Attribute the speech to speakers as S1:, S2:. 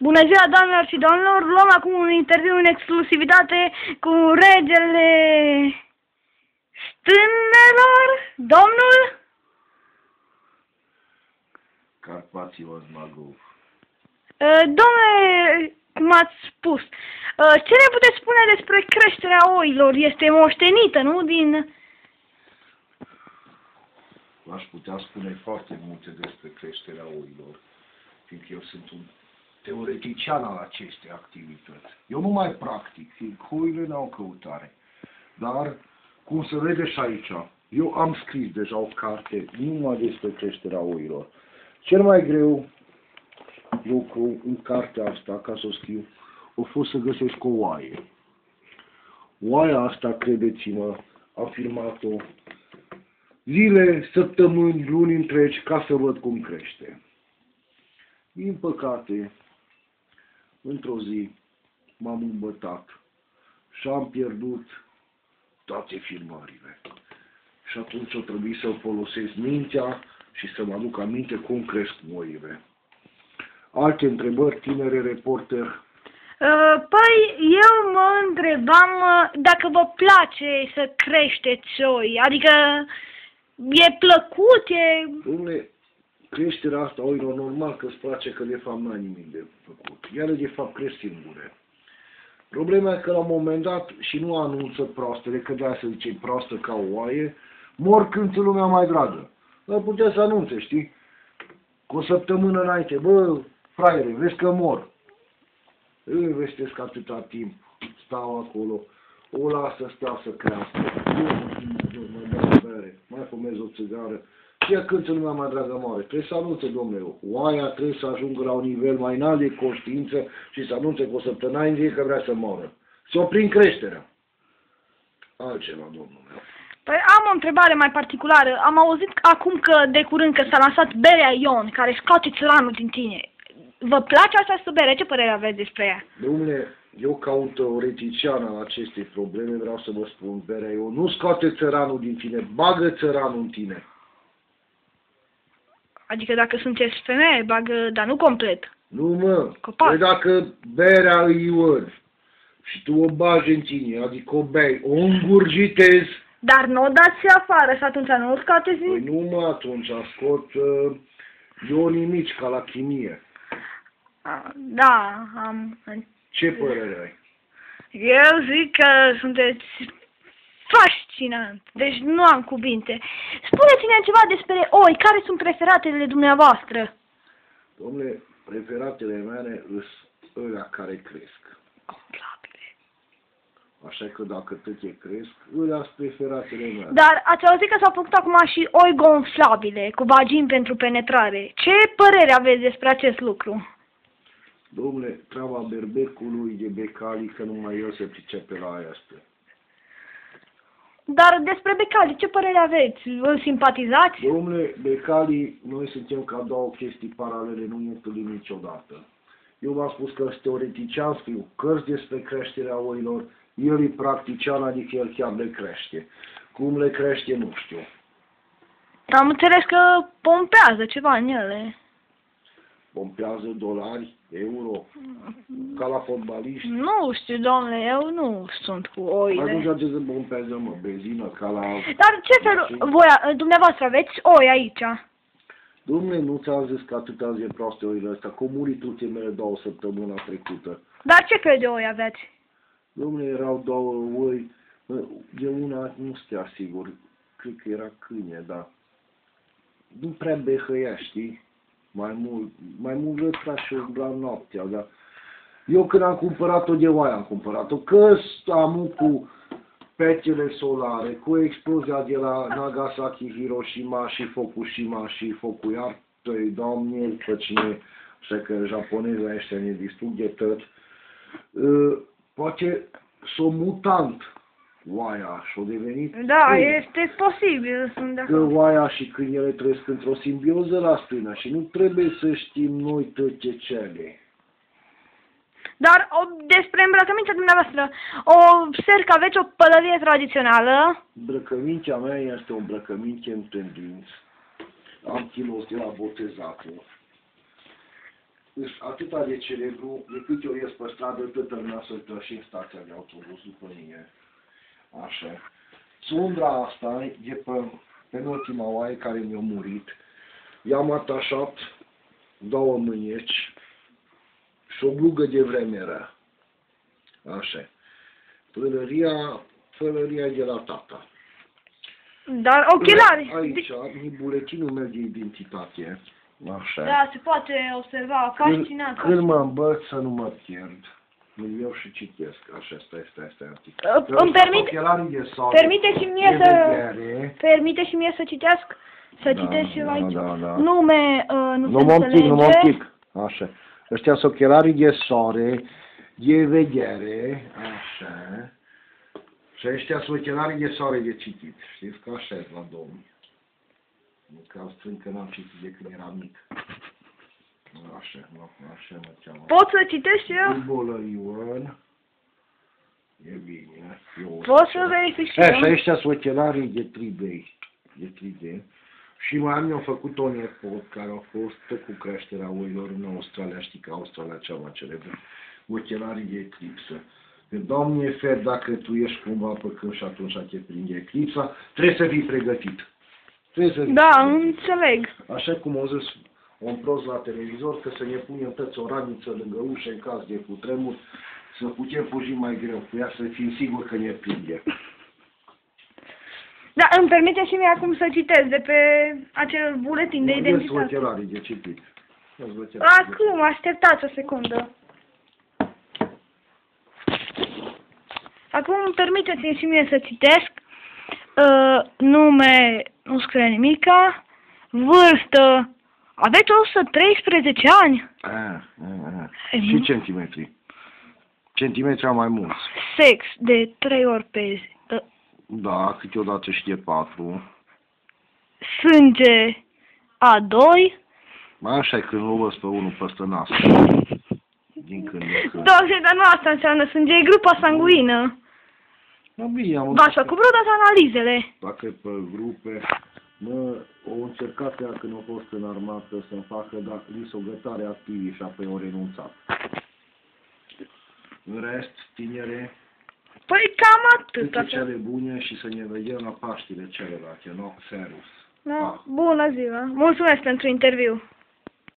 S1: Bună ziua, doamnelor și domnilor! Luăm acum un interviu în exclusivitate cu regele stânelor, domnul
S2: Carpații Magov.
S1: Domnule, cum ați spus, ce ne puteți spune despre creșterea oilor? Este moștenită, nu?
S2: Aș putea spune foarte multe despre creșterea oilor, fiindcă eu sunt un teoretician al acestei activități. Eu nu mai practic, fiindcă oile n-au căutare. Dar, cum se vede și aici, eu am scris deja o carte numai despre creșterea oilor. Cel mai greu lucru în cartea asta, ca să o scriu, a fost să găsesc o oaie. Oaia asta, credeți-mă, am filmat-o zile, săptămâni, luni întregi, ca să văd cum crește. Din păcate, într-o zi m-am îmbătat și am pierdut toate filmările. Și atunci o trebuie să folosesc mintea și să mă aduc aminte cum cresc oile. Alte întrebări, tinere reporter?
S1: Păi, eu mă întrebam dacă vă place să creșteți oi, adică e plăcut, e...
S2: Dom'le, creșterea asta oilor normal că îți place, că de fapt n-ai nimic de făcut. Ele de fapt cresc singure. Problema e că la un moment dat, și nu anunță proastele, că de-aia se zice proastă ca o oaie, mor când ți lumea mai dragă. Dar putea să anunțe, știi? Cu o săptămână înainte, bă, fraiere, vezi că mor. Îi investesc atâta timp, stau acolo, o las să stau să crească. Mai dau bere, mai fumez o țigară. Și când lumea mai dragă moare, trebuie să anunțe, domnule, oaia trebuie să ajungă la un nivel mai înalt de conștiință și să anunțe cu o săptămână în zi că vrea să moară. Să oprim creșterea. Altceva, domnul meu.
S1: Păi am o întrebare mai particulară. Am auzit acum că de curând că s-a lansat berea Ion, care scoate țăranul din tine. Vă place această bere? Ce părere aveți despre ea?
S2: Dom'le, eu ca un teoretician al acestei probleme vreau să vă spun, berea Ion nu scoate țăranul din tine, bagă țăranul în tine.
S1: Adică dacă sunteți femeie, bagă, dar nu complet.
S2: Nu, mă.
S1: Copac.
S2: Păi dacă berea îi Ion și tu o bagi în tine, adică o bei, o îngurgitezi.
S1: Dar nu o dați afară și atunci nu o scoateți din...
S2: Păi nu, mă, atunci scot ionii mici, ca la chimie.
S1: Da, am...
S2: Ce părere ai?
S1: Eu zic că sunteți fascinant, deci nu am cuvinte. Spuneți-ne ceva despre oi, care sunt preferatele dumneavoastră?
S2: Dom'le, preferatele mele sunt ălea care cresc.
S1: Gonflabile.
S2: Așa că dacă tăte cresc, ălea sunt preferatele mele.
S1: Dar ați auzit că s-au făcut acum și oi gonflabile, cu vagini pentru penetrare. Ce părere aveți despre acest lucru?
S2: Dom'le, treaba berbecului de becali, că numai el se pricepe la aia asta.
S1: Dar despre becali, ce părere aveți? Îl simpatizați?
S2: Dom'le, becalii, noi suntem ca două chestii paralele, nu ne întâlnim niciodată. Eu v-am spus că sunt teoretician, scriu cărți despre creșterea oilor, el e practician, adică el chiar le crește. Cum le crește, nu știu.
S1: Am înțeles că pompează ceva în ele.
S2: Pompează dolari, euro, ca la fotbaliști.
S1: Nu știu, domnule, eu nu sunt cu oile.
S2: Atunci ce se pompează, mă, benzină, ca la...
S1: Dar ce fel, voi, dumneavoastră aveți oi aici?
S2: Dom'le, nu ți-am zis că atâta zi proaste oile astea, că au murit ultimele 2 săptămâna trecută.
S1: Dar ce fel de oi aveți?
S2: Dom'le, erau 2 oi, de una nu stea sigur, cred că era câine, dar nu prea behăia, știi? Mai mult lăsa și umbla noaptea, dar eu când am cumpărat-o de oaie am cumpărat-o, că am cu petele solare, cu explozia de la Nagasaki, Hiroshima și Fukushima și Fukuyama, Doamne, pe cine, așa că japonezii ăștia ne distrug de tot, poate s-o mutant oaia și-o devenit...
S1: Da, este posibil, sunt de
S2: că
S1: acord.
S2: oaia și câinele trăiesc într-o simbioză la stână și nu trebuie să știm noi toate cele.
S1: Dar despre îmbrăcămintea dumneavoastră, observ că aveți o pălărie tradițională.
S2: Îmbrăcămintea mea este o îmbrăcăminte în tendință. Am chilos de la botezatul. atâta de celebru, de câte ori ies pe stradă, toată lumea să uită și în stația de autobuz după mine. Așa. Țundra asta e penultima oaie care mi-a murit. I-am atașat 2 mânieci și o blugă de vreme era. Așa. Pălăria de la tata.
S1: Dar ochelari.
S2: Aici, e buletinul meu de identitate. Așa.
S1: Da, se poate observa, fascinant.
S2: Când mă învăț să nu mă pierd, îl iau și citesc. Așa, stai.
S1: Îmi permite și mie să citesc? Să citesc și eu aici.
S2: Da.
S1: Nume, nu se
S2: înțelege. Nu mă pic. Așa. Ăștia sunt ochelarii de soare, de vedere. Așa. Și ăștia sunt ochelarii de soare de citit. Știți că așa e la domni. Nu că strâng că n-am citit de când eram mic. Așa mă cheamă.
S1: Pot să citesc și eu?
S2: Bolă Ion. E bine.
S1: Pot să verific și eu?
S2: Și ăștia sunt ochelarii de 3D. Și mai am eu făcut un nepot care a fost cu creșterea oilor în Australia. Știi că Australia cea mai celebră. Ochelarii de eclipsă. Când Doamne fer, dacă tu ești cumva pe câmp și atunci te prinde eclipsa, trebuie să fii pregătit.
S1: Da, înțeleg.
S2: Așa cum au zis un prost la televizor, că să ne punem toți o raniță lângă ușă în caz de cutremur, să putem fugi mai greu cu ea, să fim siguri că ne prinde.
S1: Da, îmi permite și mie acum să citesc de pe acel buletin de identitate.
S2: Ochelarii de citit.
S1: Acum, așteptați o secundă. Acum permiteți-mi și mie să citesc. Nume, nu scrie nimica. Vârstă, aveți 113 ani.
S2: Și centimetri. Centimetri au mai mulți.
S1: Sex, de 3 ori pe zi.
S2: Da, câteodată și de 4.
S1: Sânge, A2.
S2: Așa e când o văd pe unul peste nas. Din când în când.
S1: Doamne, dar nu asta înseamnă sânge, e grupa sanguină.
S2: Da, bine, am
S1: V-ați făcut vreodată analizele?
S2: Dacă e pe grupe, o încercat ea când a fost în armată să-mi facă lisogătare activii și apoi au renunțat. În rest, tinere,
S1: Păi cam atât.
S2: câte cele bune și să ne vedem la Paștile celelalte, no? Serus.
S1: Bună ziua. Mulțumesc pentru interviu.